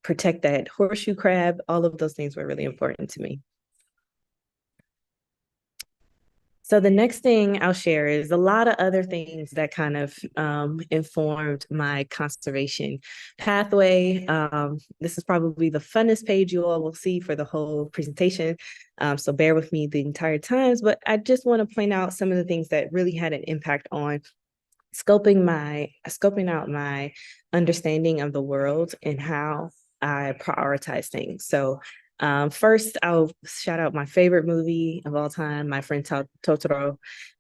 protect that horseshoe crab. All of those things were really important to me. So the next thing I'll share is a lot of other things that kind of informed my conservation pathway. This is probably the funnest page you all will see for the whole presentation. So bear with me the entire times, but I just want to point out some of the things that really had an impact on scoping out my understanding of the world and how I prioritize things. So first, I'll shout out my favorite movie of all time, My Friend Totoro.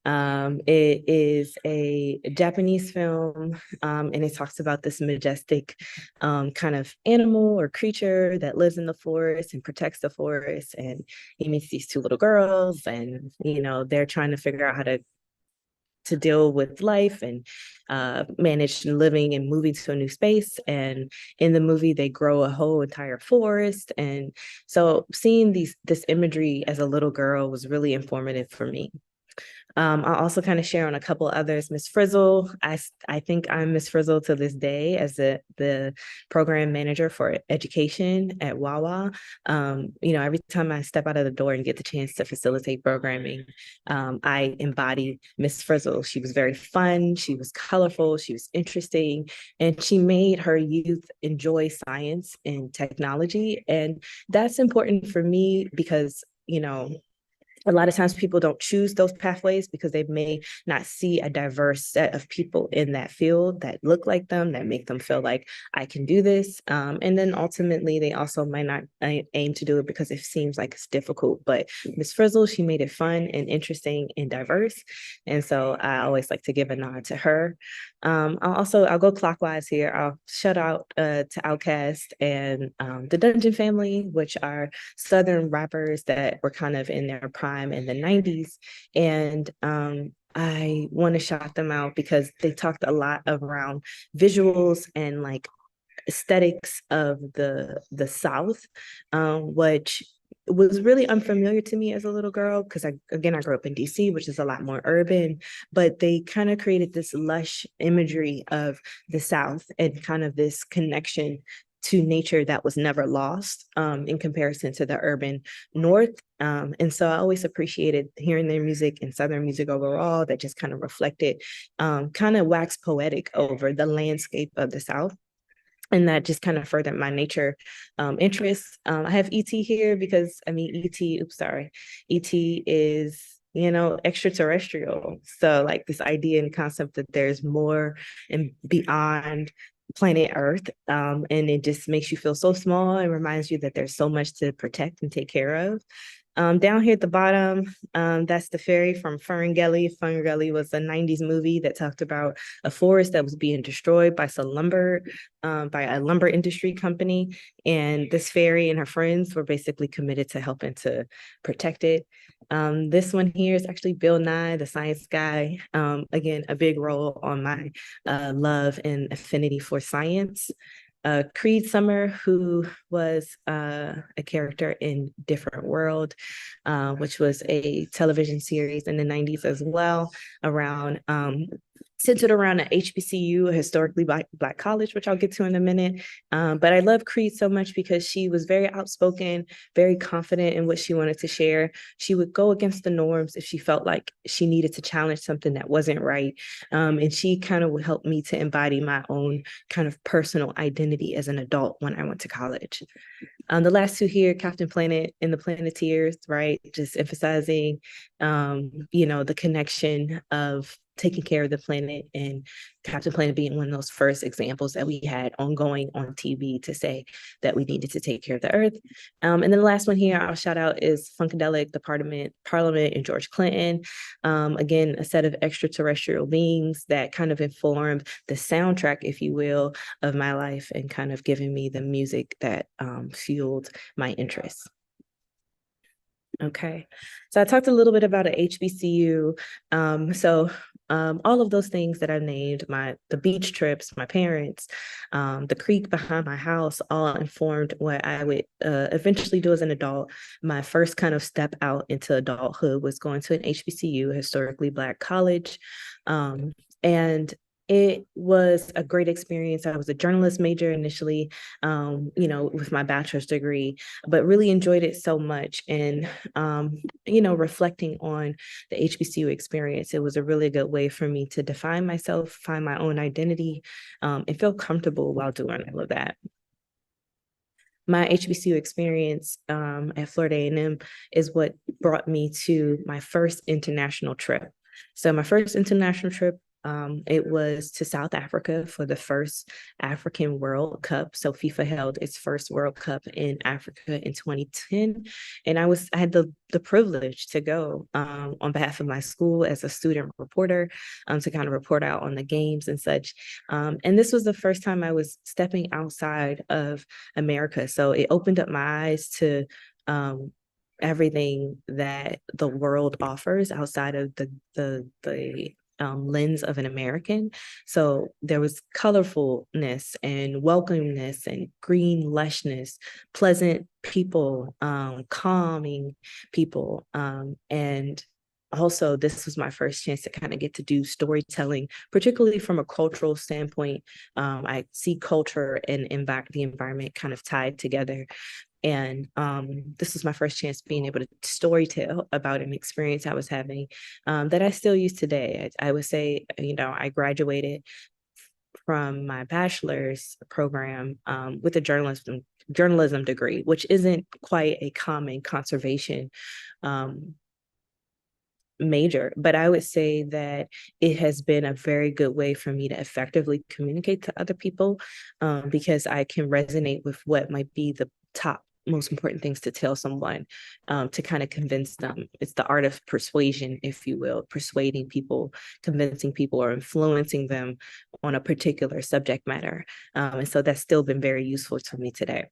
It is a Japanese film, and it talks about this majestic kind of animal or creature that lives in the forest and protects the forest. And he meets these two little girls, and they're trying to figure out how to deal with life and manage living and moving to a new space. And in the movie, they grow a whole entire forest. And so seeing this imagery as a little girl was really informative for me. I'll also kind of share on a couple others. Miss Frizzle, I think I'm Miss Frizzle to this day as the program manager for education at Wawa. Every time I step out of the door and get the chance to facilitate programming, I embody Miss Frizzle. She was very fun, she was colorful, she was interesting, and she made her youth enjoy science and technology. And that's important for me because, a lot of times people don't choose those pathways because they may not see a diverse set of people in that field that look like them, that make them feel like I can do this. And then ultimately, they also might not aim to do it because it seems like it's difficult. But Miss Frizzle, she made it fun and interesting and diverse. And so I always like to give a nod to her. I'll go clockwise here. I'll shout out to Outkast and the Dungeon Family, which are Southern rappers that were kind of in their prime in the 90s. And I want to shout them out because they talked a lot around visuals and like aesthetics of the South, which was really unfamiliar to me as a little girl because I grew up in DC, which is a lot more urban, but they kind of created this lush imagery of the South and kind of this connection to nature that was never lost in comparison to the urban North. And so I always appreciated hearing their music and Southern music overall that just kind of reflected, kind of waxed poetic over the landscape of the South. And that just kind of furthered my nature interests. I have ET here because ET is extraterrestrial. So like this idea and concept that there's more and beyond planet Earth, and it just makes you feel so small and reminds you that there's so much to protect and take care of. Down here at the bottom, that's the fairy from Ferngully. Ferngully was a 90s movie that talked about a forest that was being destroyed by by a lumber industry company. And this fairy and her friends were basically committed to helping to protect it. This one here is actually Bill Nye, the science guy. Again, a big role on my love and affinity for science. Creed Summer, who was a character in Different World, which was a television series in the 90s as well, centered around an HBCU, a historically Black college, which I'll get to in a minute. But I love Creed so much because she was very outspoken, very confident in what she wanted to share. She would go against the norms if she felt like she needed to challenge something that wasn't right. And she kind of would help me to embody my own kind of personal identity as an adult when I went to college. The last two here, Captain Planet and the Planeteers, right? Just emphasizing, the connection of taking care of the planet, and Captain Planet being one of those first examples that we had ongoing on TV to say that we needed to take care of the earth. And then the last one here I'll shout out is Funkadelic, the Parliament, and George Clinton. Again, a set of extraterrestrial beings that kind of informed the soundtrack, if you will, of my life and kind of giving me the music that fueled my interests. Okay, so I talked a little bit about an HBCU. All of those things that I named, the beach trips, my parents, the creek behind my house, all informed what I would eventually do as an adult. My first kind of step out into adulthood was going to an HBCU, historically Black college. And It was a great experience. I was a journalist major initially, with my bachelor's degree, but really enjoyed it so much. And, reflecting on the HBCU experience, it was a really good way for me to define myself, find my own identity, and feel comfortable while doing all of that. My HBCU experience at Florida A&M is what brought me to my first international trip. So my first international trip, it was to South Africa for the first African World Cup. So FIFA held its first World Cup in Africa in 2010, and I had the privilege to go on behalf of my school as a student reporter to kind of report out on the games and such. And this was the first time I was stepping outside of America. So it opened up my eyes to everything that the world offers outside of the lens of an American. So there was colorfulness and welcomeness and green lushness, pleasant people, calming people, and also this was my first chance to kind of get to do storytelling, particularly from a cultural standpoint. I see culture and the environment kind of tied together. And this was my first chance being able to storytell about an experience I was having that I still use today. I would say, I graduated from my bachelor's program with a journalism degree, which isn't quite a common conservation major, but I would say that it has been a very good way for me to effectively communicate to other people because I can resonate with what might be the top most important things to tell someone to kind of convince them. It's the art of persuasion, if you will, persuading people, convincing people, or influencing them on a particular subject matter. And so that's still been very useful to me today.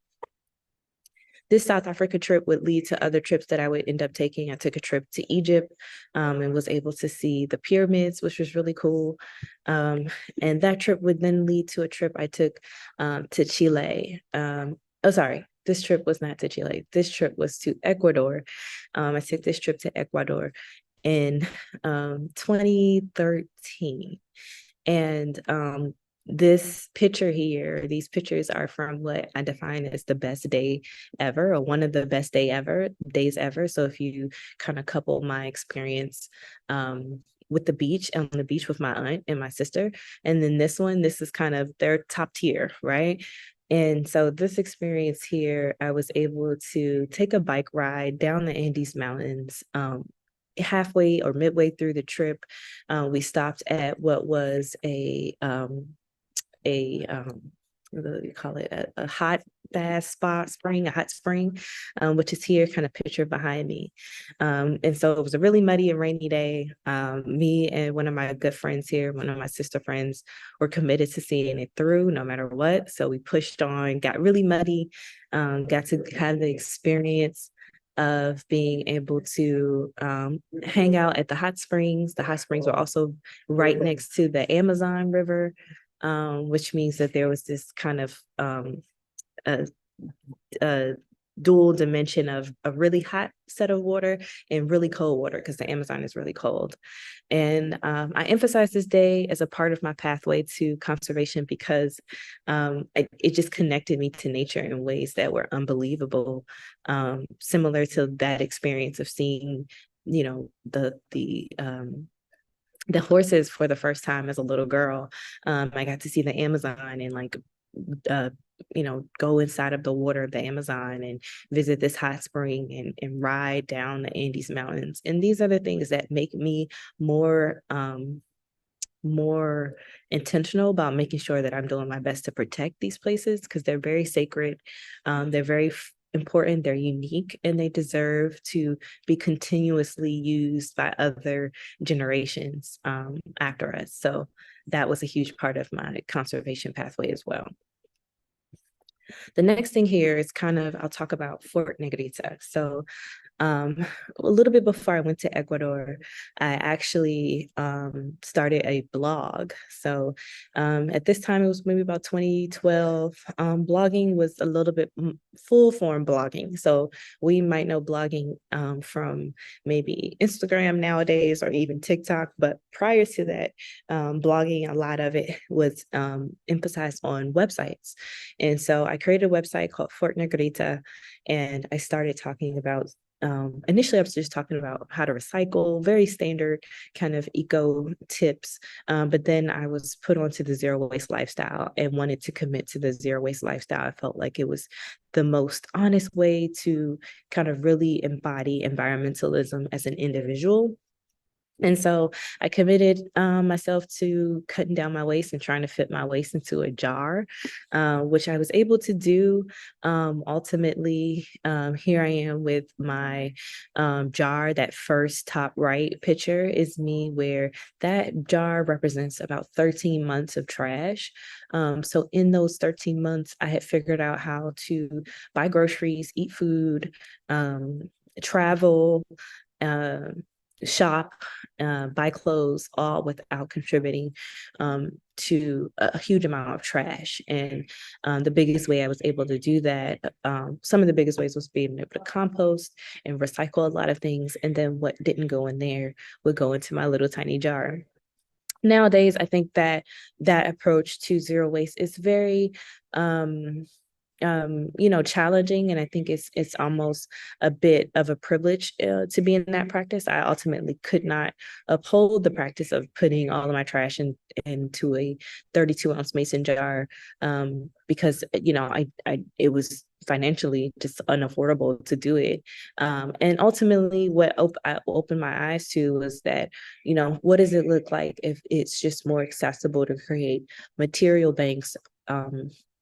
This South Africa trip would lead to other trips that I would end up taking. I took a trip to Egypt and was able to see the pyramids, which was really cool. And that trip would then lead to a trip I took to Chile. This trip was not to Chile. This trip was to Ecuador. I took this trip to Ecuador in 2013. And this picture here, these pictures are from what I define as the best day ever, or one of the best days ever. So if you kind of couple my experience with the beach, on the beach with my aunt and my sister, and then this is kind of their top tier, right? And so this experience here, I was able to take a bike ride down the Andes Mountains. Halfway or midway through the trip, we stopped at what was what do you call it, a hot bath spring, a hot spring, which is here kind of pictured behind me. And so it was a really muddy and rainy day. Me and one of my good friends here, one of my sister friends, were committed to seeing it through no matter what. So we pushed on, got really muddy, got to have the experience of being able to hang out at the hot springs. The hot springs were also right next to the Amazon River, which means that there was this kind of a dual dimension of a really hot set of water and really cold water, because the Amazon is really cold. And I emphasize this day as a part of my pathway to conservation because it just connected me to nature in ways that were unbelievable, similar to that experience of seeing, the horses for the first time as a little girl. I got to see the Amazon and uh, go inside of the water of the Amazon and visit this hot spring and ride down the Andes Mountains. And these are the things that make me more intentional about making sure that I'm doing my best to protect these places, because they're very sacred. They're very important, they're unique, and they deserve to be continuously used by other generations after us. So that was a huge part of my conservation pathway as well. The next thing here is I'll talk about Fort Negrita. So a little bit before I went to Ecuador, I actually started a blog. So at this time, it was maybe about 2012. Blogging was a little bit full form blogging. So we might know blogging from maybe Instagram nowadays or even TikTok. But prior to that, blogging, a lot of it was emphasized on websites. And so I created a website called Fort Negrita, and I started talking about initially I was just talking about how to recycle, very standard kind of eco tips. But then I was put onto the zero waste lifestyle and wanted to commit to the zero waste lifestyle. I felt like it was the most honest way to kind of really embody environmentalism as an individual. And so I committed myself to cutting down my waste and trying to fit my waste into a jar, which I was able to do. Ultimately, here I am with my jar. That first top right picture is me, where that jar represents about 13 months of trash. So in those 13 months, I had figured out how to buy groceries, eat food, travel, uh, shop, buy clothes, all without contributing to a huge amount of trash. And the biggest way I was able to do that, some of the biggest ways was being able to compost and recycle a lot of things. And then what didn't go in there would go into my little tiny jar. Nowadays, I think that that approach to zero waste is very challenging, and I think it's almost a bit of a privilege to be in that practice. I ultimately could not uphold the practice of putting all of my trash into a 32-ounce mason jar, because I it was financially just unaffordable to do it. And ultimately, what I opened my eyes to was that, what does it look like if it's just more accessible to create material banks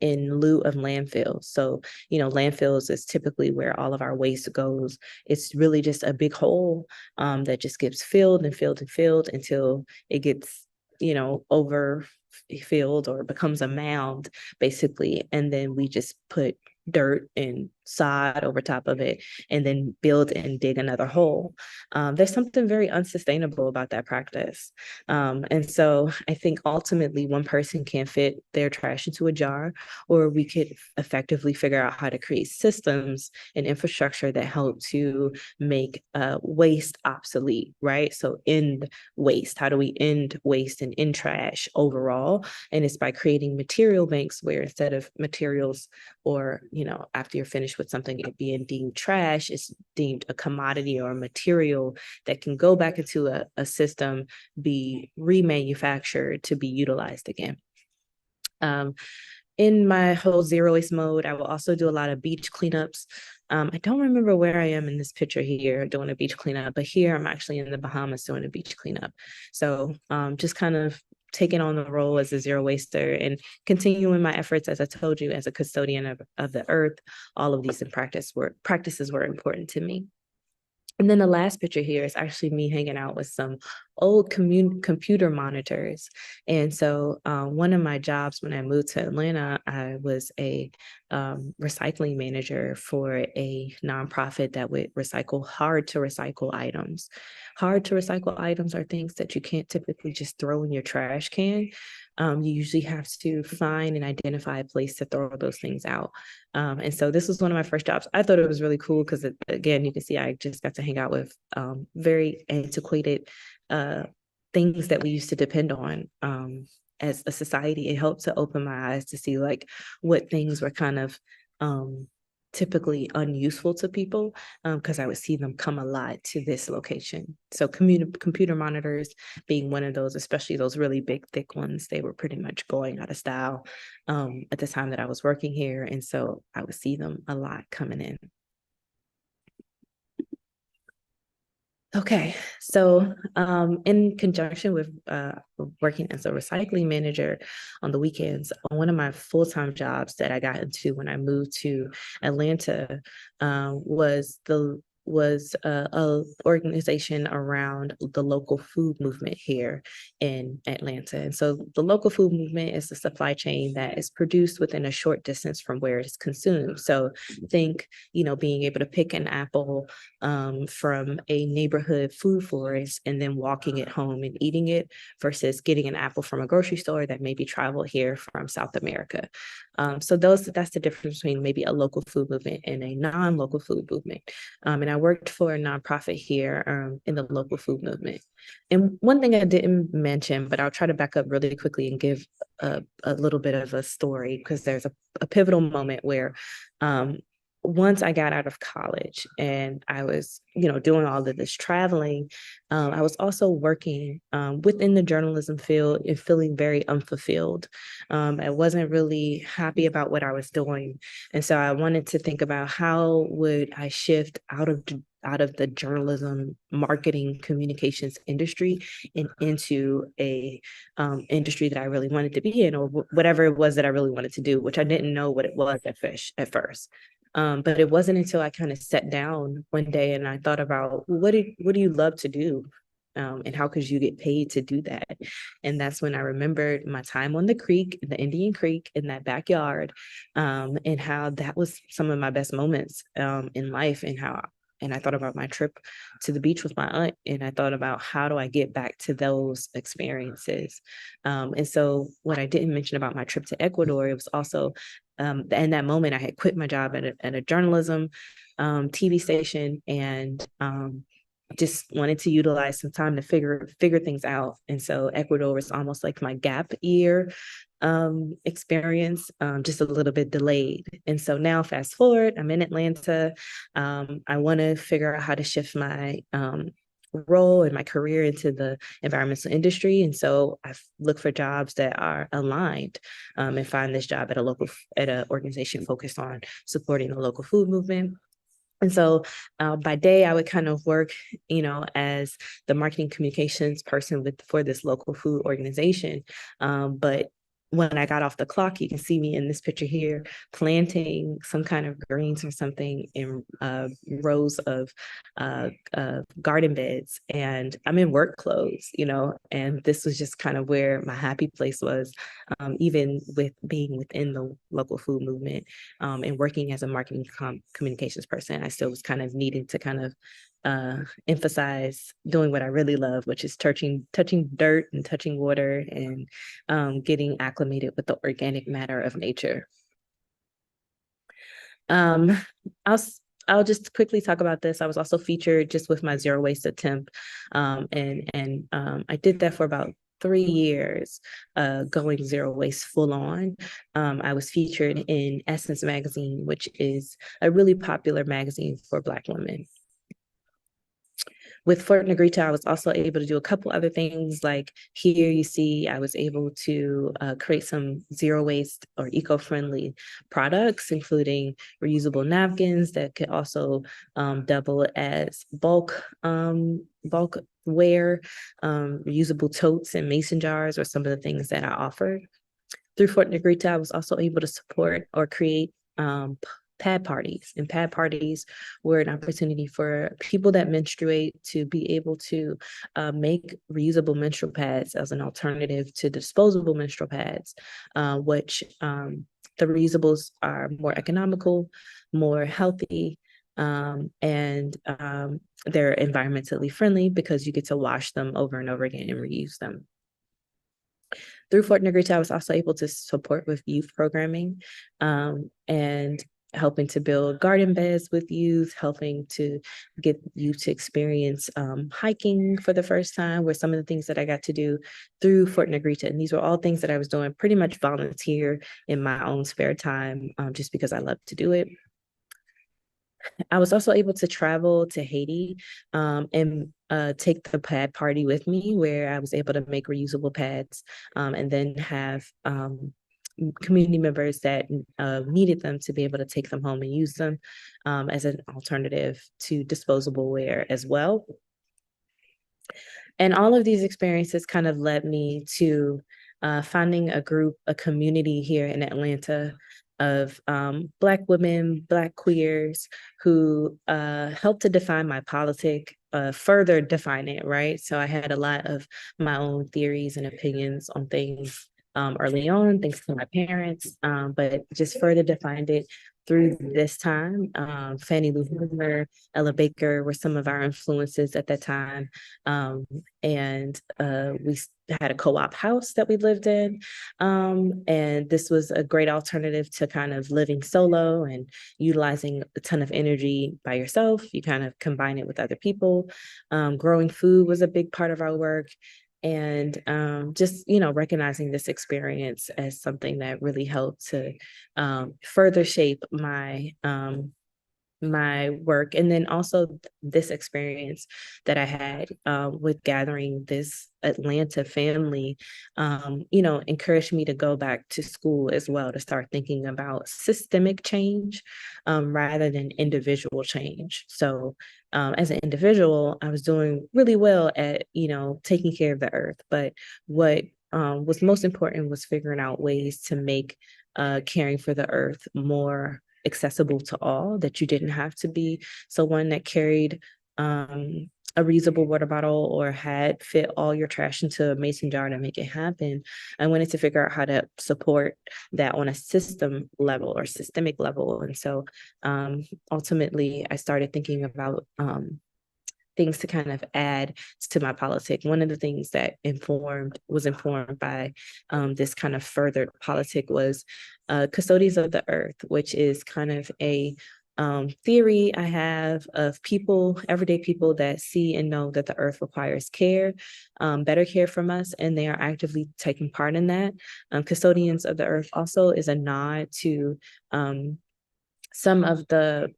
in lieu of landfills? So, landfills is typically where all of our waste goes. It's really just a big hole that just gets filled and filled and filled until it gets, overfilled or becomes a mound, basically. And then we just put dirt and sod over top of it and then build and dig another hole. There's something very unsustainable about that practice. And so I think ultimately one person can fit their trash into a jar, or we could effectively figure out how to create systems and infrastructure that help to make waste obsolete, right? So end waste. How do we end waste and end trash overall? And it's by creating material banks where instead of materials, or, after you're finished with something, it being deemed trash, it's deemed a commodity or a material that can go back into a system, be remanufactured to be utilized again. In my whole zero waste mode, I will also do a lot of beach cleanups. I don't remember where I am in this picture here doing a beach cleanup, but here I'm actually in the Bahamas doing a beach cleanup. So just kind of taking on the role as a zero waster and continuing my efforts, as I told you, as a custodian of the earth. All of these practices were important to me. And then the last picture here is actually me hanging out with some old computer monitors. And so one of my jobs when I moved to Atlanta, I was a recycling manager for a nonprofit that would recycle hard to recycle items. Hard to recycle items are things that you can't typically just throw in your trash can. You usually have to find and identify a place to throw those things out. And so this was one of my first jobs. I thought it was really cool because, again, you can see I just got to hang out with very antiquated things that we used to depend on as a society. It helped to open my eyes to see like what things were kind of typically unuseful to people, because I would see them come a lot to this location. So computer monitors being one of those, especially those really big, thick ones, they were pretty much going out of style at the time that I was working here. And so I would see them a lot coming in. Okay, so in conjunction with working as a recycling manager on the weekends, one of my full-time jobs that I got into when I moved to Atlanta was was a organization around the local food movement here in Atlanta. And so the local food movement is a supply chain that is produced within a short distance from where it is consumed. So think, being able to pick an apple from a neighborhood food florist and then walking it home and eating it versus getting an apple from a grocery store that maybe traveled here from South America. So that's the difference between maybe a local food movement and a non-local food movement. And I worked for a nonprofit here in the local food movement. And one thing I didn't mention, but I'll try to back up really quickly and give a little bit of a story, because there's a pivotal moment where once I got out of college and I was, doing all of this traveling, I was also working within the journalism field and feeling very unfulfilled. I wasn't really happy about what I was doing. And so I wanted to think about how would I shift out of the journalism, marketing, communications industry and into a industry that I really wanted to be in, or whatever it was that I really wanted to do, which I didn't know what it was at first. But it wasn't until I kind of sat down one day and I thought about, what do you love to do? And how could you get paid to do that? And that's when I remembered my time on the creek, the Indian Creek, in that backyard, and how that was some of my best moments in life, and I thought about my trip to the beach with my aunt, and I thought about how do I get back to those experiences. And so what I didn't mention about my trip to Ecuador, it was also in that moment I had quit my job at a journalism TV station, and just wanted to utilize some time to figure things out. And so Ecuador was almost like my gap year experience, just a little bit delayed. And so now fast forward, I'm in Atlanta. I want to figure out how to shift my role and my career into the environmental industry. And so I look for jobs that are aligned, and find this job at an organization focused on supporting the local food movement. And so by day, I would kind of work, as the marketing communications person for this local food organization. But when I got off the clock, you can see me in this picture here, planting some kind of greens or something in rows of garden beds. And I'm in work clothes, and this was just kind of where my happy place was, even with being within the local food movement, and working as a marketing communications person. I still was kind of needing to kind of emphasize doing what I really love, which is touching dirt and touching water, and getting acclimated with the organic matter of nature. I'll just quickly talk about this. I was also featured just with my zero waste attempt, and I did that for about 3 years, going zero waste full on. I was featured in Essence magazine, which is a really popular magazine for Black women. With Fort Negrita, I was also able to do a couple other things. Like here you see, I was able to create some zero waste or eco-friendly products, including reusable napkins that could also double as bulk wear, reusable totes and mason jars are some of the things that I offered. Through Fort Negrita, I was also able to support or create pad parties, and pad parties were an opportunity for people that menstruate to be able to make reusable menstrual pads as an alternative to disposable menstrual pads, which the reusables are more economical, more healthy, and they're environmentally friendly because you get to wash them over and over again and reuse them. Through Fort Negrita, I was also able to support with youth programming, and helping to build garden beds with youth, helping to get youth to experience hiking for the first time, were some of the things that I got to do through Fort Negrita. And these were all things that I was doing pretty much volunteer in my own spare time, just because I love to do it. I was also able to travel to Haiti, and take the pad party with me, where I was able to make reusable pads, and then have community members that needed them to be able to take them home and use them as an alternative to disposable wear as well. And all of these experiences kind of led me to finding a community here in Atlanta of Black women, Black queers who helped to define my politic, further define it, right? So I had a lot of my own theories and opinions on things early on, thanks to my parents, but just further defined it through this time. Fannie Lou Hamer, Ella Baker were some of our influences at that time. And we had a co-op house that we lived in. And this was a great alternative to kind of living solo and utilizing a ton of energy by yourself. You kind of combine it with other people. Growing food was a big part of our work. And just, recognizing this experience as something that really helped to further shape my work. And then also this experience that I had with gathering this Atlanta family, encouraged me to go back to school as well, to start thinking about systemic change rather than individual change. So as an individual, I was doing really well at, taking care of the earth. But what was most important was figuring out ways to make caring for the earth more accessible to all, that you didn't have to be someone that carried a reusable water bottle or had fit all your trash into a mason jar to make it happen. I wanted to figure out how to support that on a system level or systemic level. And so ultimately, I started thinking about things to kind of add to my politic. One of the things that was informed by this kind of furthered politic was custodians of the earth, which is kind of a theory I have of people, everyday people that see and know that the earth requires care, better care from us, and they are actively taking part in that. Custodians of the earth also is a nod to some of the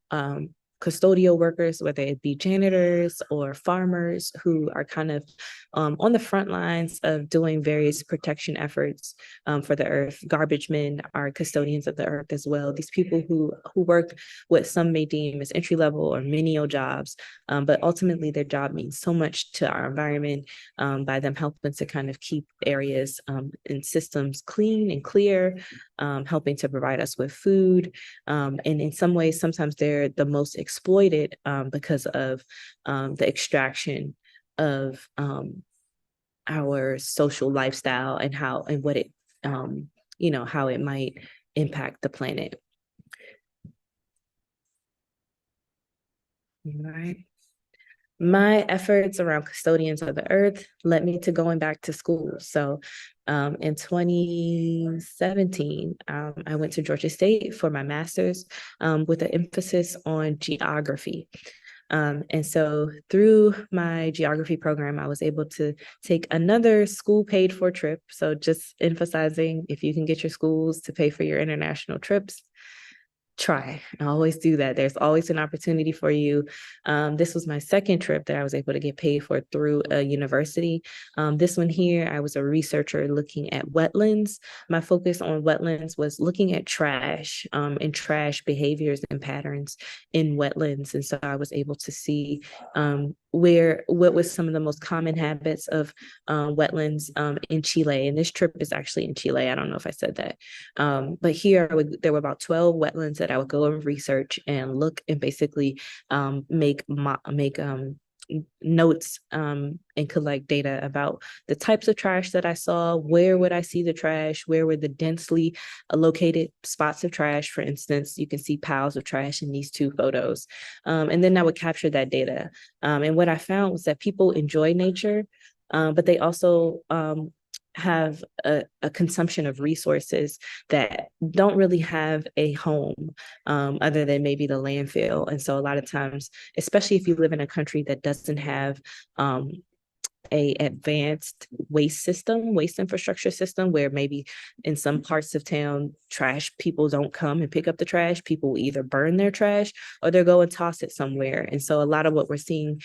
custodial workers, whether it be janitors or farmers, who are kind of on the front lines of doing various protection efforts for the earth. Garbage men are custodians of the earth as well. These people who work what some may deem as entry level or menial jobs, but ultimately their job means so much to our environment by them helping to kind of keep areas and systems clean and clear, helping to provide us with food. And in some ways, sometimes they're the most exploited because of the extraction of our social lifestyle and what it, how it might impact the planet. All right. My efforts around custodians of the earth led me to going back to school. So in 2017, I went to Georgia State for my master's with an emphasis on geography. And so through my geography program, I was able to take another school paid for trip. So just emphasizing, if you can get your schools to pay for your international trips, try. I always do that. There's always an opportunity for you. This was my second trip that I was able to get paid for through a university. This one here, I was a researcher looking at wetlands. My focus on wetlands was looking at trash and trash behaviors and patterns in wetlands. And so I was able to see what was some of the most common habits of wetlands in Chile. And this trip is actually in Chile. I don't know if I said that. But here there were about 12 wetlands that I would go and research and look and basically make notes and collect data about the types of trash that I saw, where would I see the trash, where were the densely located spots of trash. For instance, you can see piles of trash in these two photos. And then I would capture that data. And what I found was that people enjoy nature, but they also have a consumption of resources that don't really have a home other than maybe the landfill. And so a lot of times, especially if you live in a country that doesn't have a advanced waste infrastructure system, where maybe in some parts of town, people don't come and pick up the trash. People will either burn their trash or they'll go and toss it somewhere. And so a lot of what we're seeing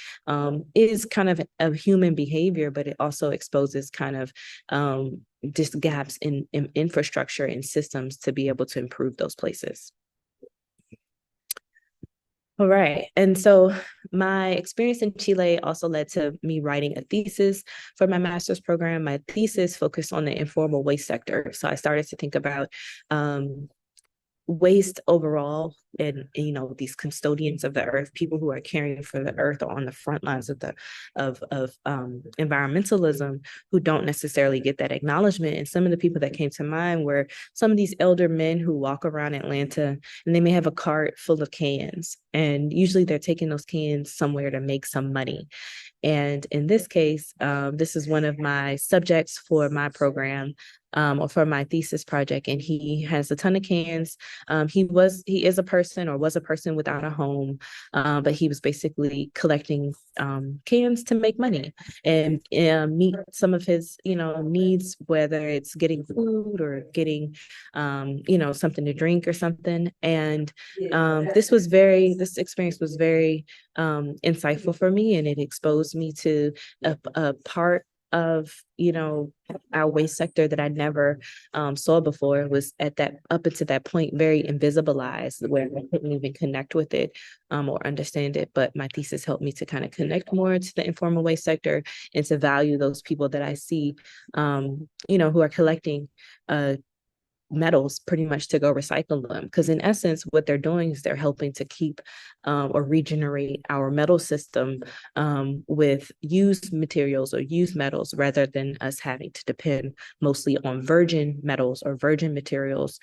is kind of human behavior, but it also exposes kind of just gaps in infrastructure and systems to be able to improve those places. All right. And so my experience in Chile also led to me writing a thesis for my master's program. My thesis focused on the informal waste sector. So I started to think about waste overall, and these custodians of the earth, people who are caring for the earth, or on the front lines of the of environmentalism, who don't necessarily get that acknowledgement. And some of the people that came to mind were some of these elder men who walk around Atlanta, and they may have a cart full of cans, and usually they're taking those cans somewhere to make some money. And in this case, this is one of my subjects for my program, or for my thesis project. And he has a ton of cans. He is a person, or was a person without a home, but he was basically collecting cans to make money and meet some of his, needs, whether it's getting food or getting, something to drink or something. And this experience was very insightful for me, and it exposed me to a part of our waste sector that I never saw before. Was up until that point very invisibilized, where I couldn't even connect with it or understand it. But my thesis helped me to kind of connect more to the informal waste sector, and to value those people that I see who are collecting metals pretty much to go recycle them. Because in essence, what they're doing is they're helping to keep or regenerate our metal system with used materials or used metals, rather than us having to depend mostly on virgin metals or virgin materials,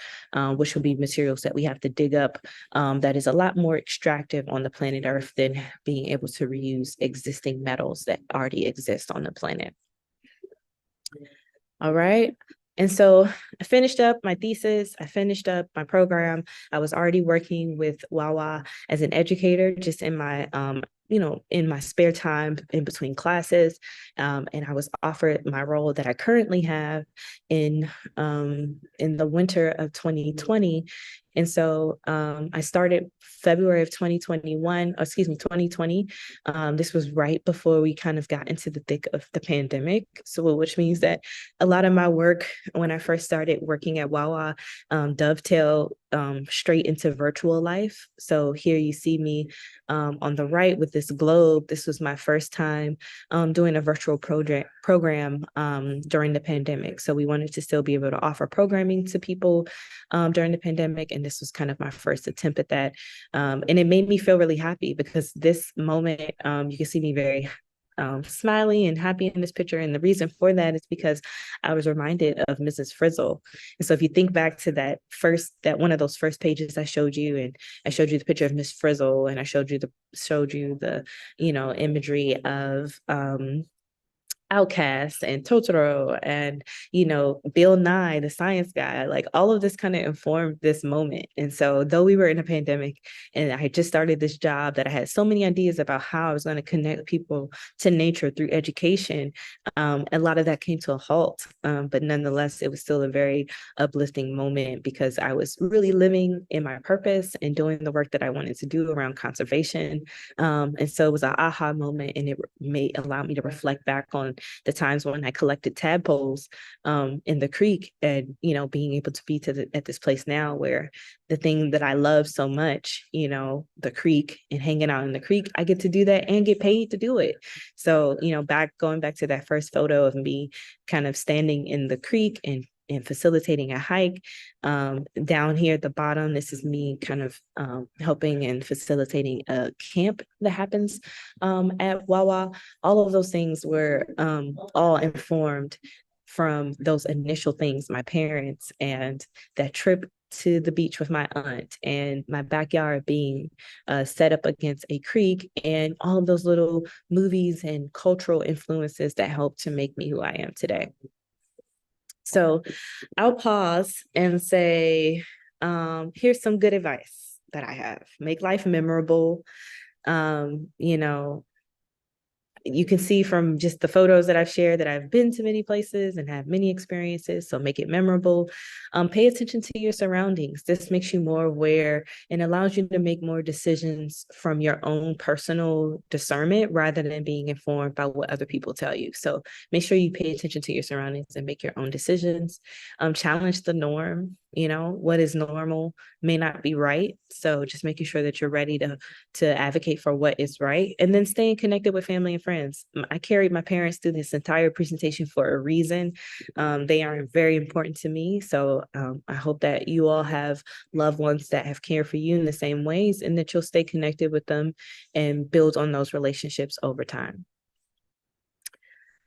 which will be materials that we have to dig up, that is a lot more extractive on the planet Earth than being able to reuse existing metals that already exist on the planet. All right. And so I finished up my thesis, I finished up my program. I was already working with Wawa as an educator, just in my in my spare time in between classes. And I was offered my role that I currently have in the winter of 2020. And so I started February of 2020. This was right before we kind of got into the thick of the pandemic. So, which means that a lot of my work when I first started working at Wawa dovetailed straight into virtual life. So here you see me on the right with this globe. This was my first time doing a virtual program during the pandemic. So we wanted to still be able to offer programming to people during the pandemic. And this was kind of my first attempt at that. And it made me feel really happy, because this moment, you can see me very smiling and happy in this picture. And the reason for that is because I was reminded of Mrs. Frizzle. And so if you think back to that one of those first pages I showed you, and I showed you the picture of Miss Frizzle, and I showed you the imagery of Outcast and Totoro and, Bill Nye, the science guy, like all of this kind of informed this moment. And so though we were in a pandemic and I had just started this job that I had so many ideas about how I was going to connect people to nature through education, a lot of that came to a halt. But nonetheless, it was still a very uplifting moment, because I was really living in my purpose and doing the work that I wanted to do around conservation. And so it was an aha moment, and it may allow me to reflect back on the times when I collected tadpoles in the creek, and being able to be at this place now where the thing that I love so much, the creek and hanging out in the creek, I get to do that and get paid to do it. So going back to that first photo of me kind of standing in the creek and facilitating a hike. Down here at the bottom, this is me kind of helping and facilitating a camp that happens at Wawa. All of those things were all informed from those initial things, my parents, and that trip to the beach with my aunt, and my backyard being set up against a creek, and all of those little movies and cultural influences that helped to make me who I am today. So I'll pause and say, here's some good advice that I have. Make life memorable. You can see from just the photos that I've shared that I've been to many places and have many experiences. So make it memorable. Pay attention to your surroundings. This makes you more aware and allows you to make more decisions from your own personal discernment, rather than being informed by what other people tell you. So make sure you pay attention to your surroundings and make your own decisions. Challenge the norm. what is normal may not be right. So just making sure that you're ready to advocate for what is right, and then staying connected with family and friends. I carried my parents through this entire presentation for a reason. They are very important to me. So I hope that you all have loved ones that have cared for you in the same ways, and that you'll stay connected with them and build on those relationships over time.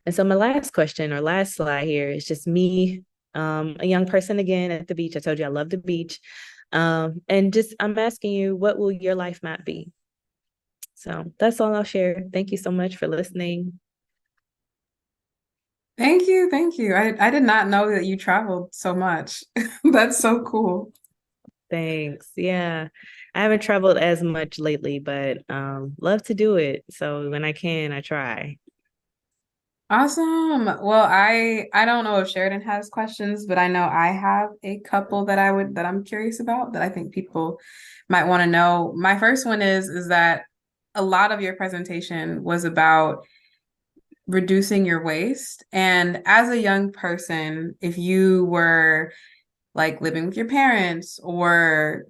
And so my last question or last slide here is just me, a young person again at the beach. I told you I love the beach. And just I'm asking you, what will your life map be? So that's all I'll share. Thank you so much for listening. Thank you. Thank you. I did not know that you traveled so much. That's so cool. Thanks. Yeah. I haven't traveled as much lately, but love to do it. So when I can, I try. Awesome. Well, I don't know if Sheridan has questions, but I know I have a couple that I'm curious about that I think people might want to know. My first one is that a lot of your presentation was about reducing your waste. And as a young person, if you were like living with your parents or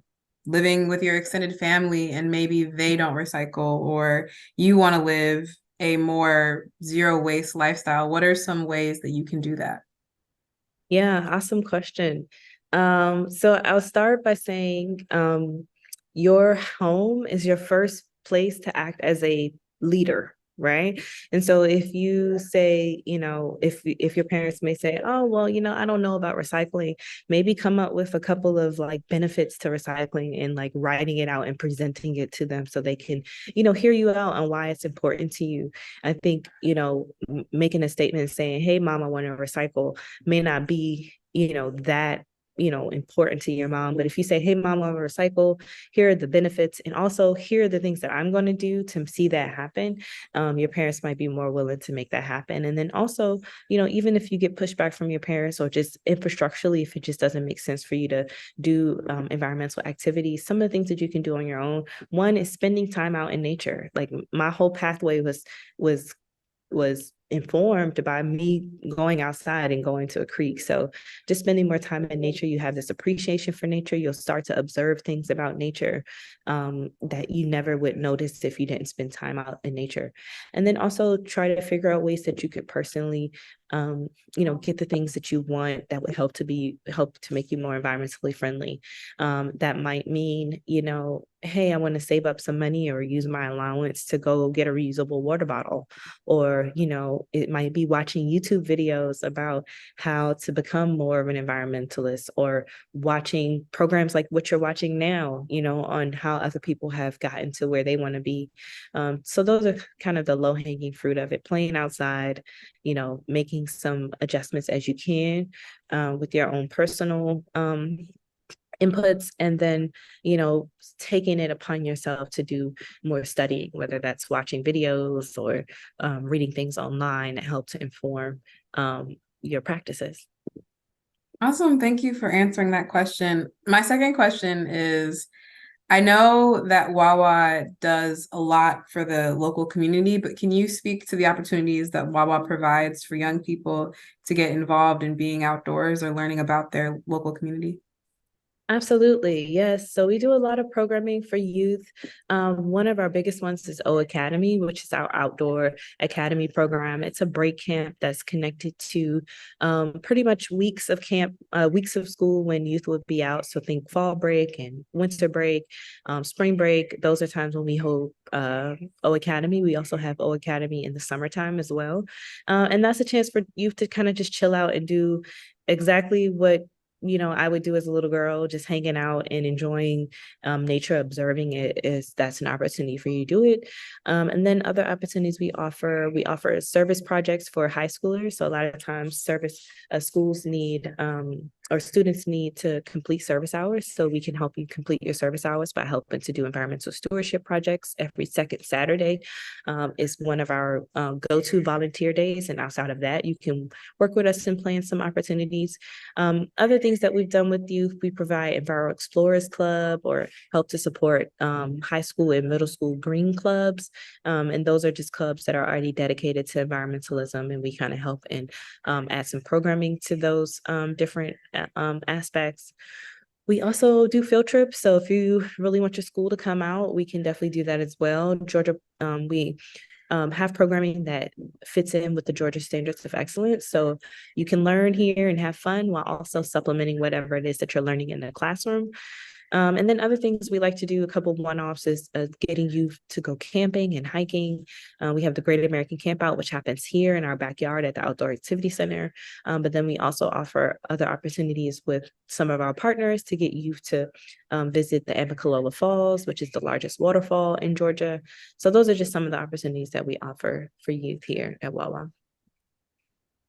living with your extended family and maybe they don't recycle, or you want to live a more zero waste lifestyle, what are some ways that you can do that? Yeah, awesome question. So I'll start by saying your home is your first place to act as a leader, right? And so if you say, if your parents may say, "Oh, well, I don't know about recycling," maybe come up with a couple of like benefits to recycling and like writing it out and presenting it to them so they can, hear you out on why it's important to you. I think, making a statement saying, "Hey, mom, I want to recycle," may not be, that important to your mom. But if you say, "Hey, mom, I want to recycle, here are the benefits, and also here are the things that I'm going to do to see that happen," your parents might be more willing to make that happen. And then also, even if you get pushback from your parents, or just infrastructurally, if it just doesn't make sense for you to do environmental activities, some of the things that you can do on your own, one is spending time out in nature. Like my whole pathway was was informed by me going outside and going to a creek. So just spending more time in nature, you have this appreciation for nature. You'll start to observe things about nature that you never would notice if you didn't spend time out in nature. And then also try to figure out ways that you could personally get the things that you want that would help to make you more environmentally friendly. That might mean, hey, I want to save up some money or use my allowance to go get a reusable water bottle. Or, it might be watching YouTube videos about how to become more of an environmentalist, or watching programs like what you're watching now, on how other people have gotten to where they want to be. So those are kind of the low hanging fruit of it: playing outside, making some adjustments as you can with your own personal inputs, and then taking it upon yourself to do more studying, whether that's watching videos or reading things online that help to inform your practices. Awesome. Thank you for answering that question. My second question is, I know that Wawa does a lot for the local community, but can you speak to the opportunities that Wawa provides for young people to get involved in being outdoors or learning about their local community? Absolutely. Yes. So we do a lot of programming for youth. One of our biggest ones is O Academy, which is our outdoor academy program. It's a break camp that's connected to pretty much weeks of camp, weeks of school when youth would be out. So think fall break and winter break, spring break. Those are times when we hold O Academy. We also have O Academy in the summertime as well. And that's a chance for youth to kind of just chill out and do exactly what I would do as a little girl, just hanging out and enjoying nature, observing it. Is That's an opportunity for you to do it. And then other opportunities we offer service projects for high schoolers. So a lot of times service schools need or students need to complete service hours. So we can help you complete your service hours by helping to do environmental stewardship projects. Every second Saturday is one of our go-to volunteer days. And outside of that, you can work with us and plan some opportunities. Other things that we've done with youth, we provide Enviro Explorers Club, or help to support high school and middle school green clubs. And those are just clubs that are already dedicated to environmentalism. And we kind of help and add some programming to those different aspects. We also do field trips. So if you really want your school to come out, we can definitely do that as well. Georgia, we have programming that fits in with the Georgia Standards of Excellence. So you can learn here and have fun while also supplementing whatever it is that you're learning in the classroom. And then other things we like to do, a couple of one-offs, is getting you to go camping and hiking. We have the Great American Campout, which happens here in our backyard at the Outdoor Activity Center. But then we also offer other opportunities with some of our partners to get you to visit the Amicalola Falls, which is the largest waterfall in Georgia. So those are just some of the opportunities that we offer for youth here at Wawa.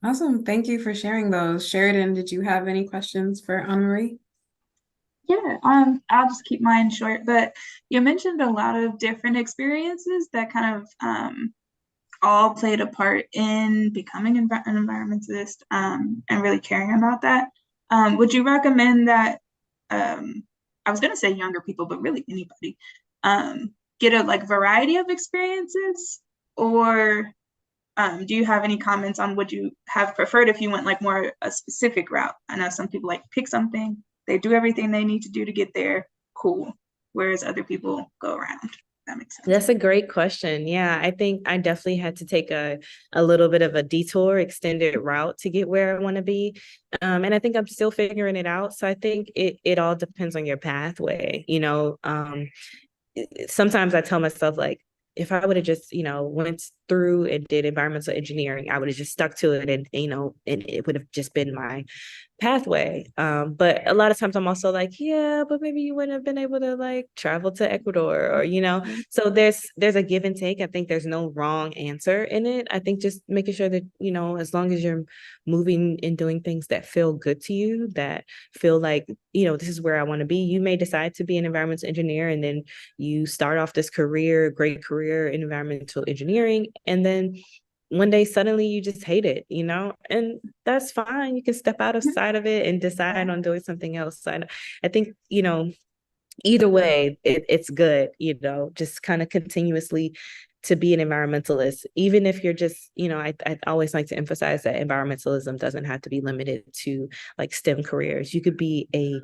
Awesome. Thank you for sharing those. Sheridan, did you have any questions for Anamarie? Yeah, I'll just keep mine short, but you mentioned a lot of different experiences that kind of all played a part in becoming an environmentalist and really caring about that. Would you recommend that I was gonna say younger people, but really anybody get a like variety of experiences, or do you have any comments on would you have preferred if you went like more a specific route? I know some people like pick something, they do everything they need to do to get there, cool. Whereas other people go around. That makes sense. That's a great question. Yeah, I think I definitely had to take a little bit of a detour, extended route to get where I want to be. And I think I'm still figuring it out. So I think it all depends on your pathway. Sometimes I tell myself, like, if I would have just, went through and did environmental engineering, I would have just stuck to it, and and it would have just been my pathway. But a lot of times I'm also like, yeah, but maybe you wouldn't have been able to like travel to Ecuador, or so there's a give and take. I think there's no wrong answer in it. I think just making sure that, as long as you're moving and doing things that feel good to you, that feel like, this is where I want to be. You may decide to be an environmental engineer, and then you start off this great career in environmental engineering, and then one day suddenly you just hate it, and that's fine. You can step outside of it and decide on doing something else. I think, either way, it's good, just kind of continuously to be an environmentalist, even if you're just, I always like to emphasize that environmentalism doesn't have to be limited to like STEM careers. You could be a,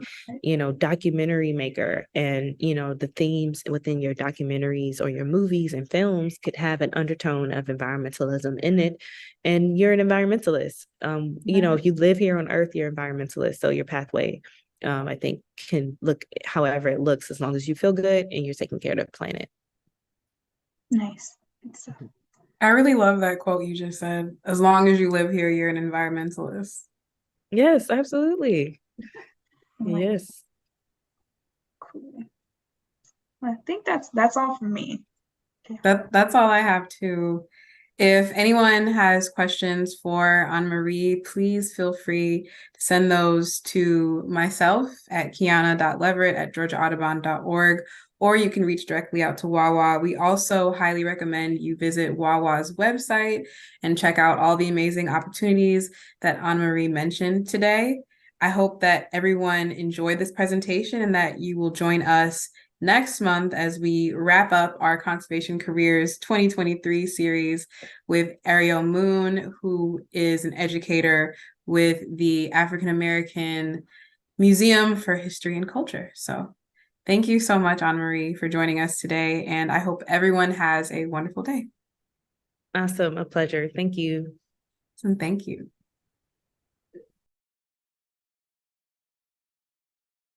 documentary maker, and, the themes within your documentaries or your movies and films could have an undertone of environmentalism in it. And you're an environmentalist. If you live here on Earth, you're environmentalist. So your pathway, I think, can look however it looks, as long as you feel good and you're taking care of the planet. Nice. I really love that quote you just said. As long as you live here, you're an environmentalist. Yes, absolutely. Yes. Cool. I think that's all for me. That's all I have too. If anyone has questions for Anamarie, please feel free to send those to myself at kiana.leverett@georgiaaudubon.org, or you can reach directly out to Wawa. We also highly recommend you visit Wawa's website and check out all the amazing opportunities that Anamarie mentioned today. I hope that everyone enjoyed this presentation and that you will join us next month as we wrap up our Conservation Careers 2023 series with Ariel Moon, who is an educator with the African American Museum for History and Culture. So thank you so much, Anamarie, for joining us today, and I hope everyone has a wonderful day. Awesome. A pleasure. Thank you. And thank you.